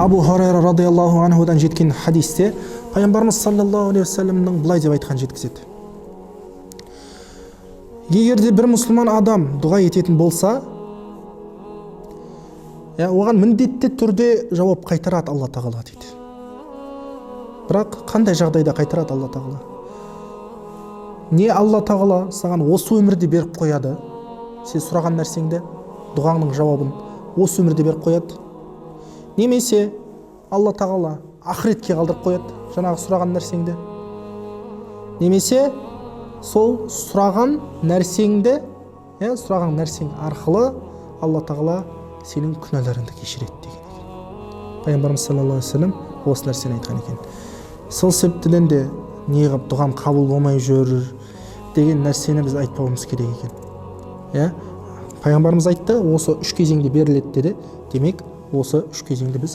Абу Хурайра радиаллаху анхудан жеткен хадисте пайғамбарымыз саллаллаху алейхи вассаламның былай деп айтқан жеткізеді. Егер де бір мұсылман адам дұға ететін болса, оған міндетті түрде жауап қайтарады Алла тағала дейді. Бірақ қандай жағдайда қайтарады Алла тағала? Не Алла тағала саған осы өмірде беріп қояды? Сен сұраған нәрсеңді, дұғаңның жауабын осы өмірде беріп қояды. Немесе Алла тағала ақыретке қалдырып қояды жаңағы сұраған нәрсеңді. Немесе сол сұраған нәрсеңді, сұраған нәрсең арқылы Алла тағала сенің күнәларыңды кешіреді деген екен. Пайғамбарымыз саллаллаху алейхи вассалам осы нәрсені айтқан екен. Сол себептен де неғып дұғам қабыл болмай жүр деген нәрсені біз айтпауымыз керек екен. Пайғамбарымыз айтты, осы үш кезеңде беріледі деді. Демек, осы үш кезеңді біз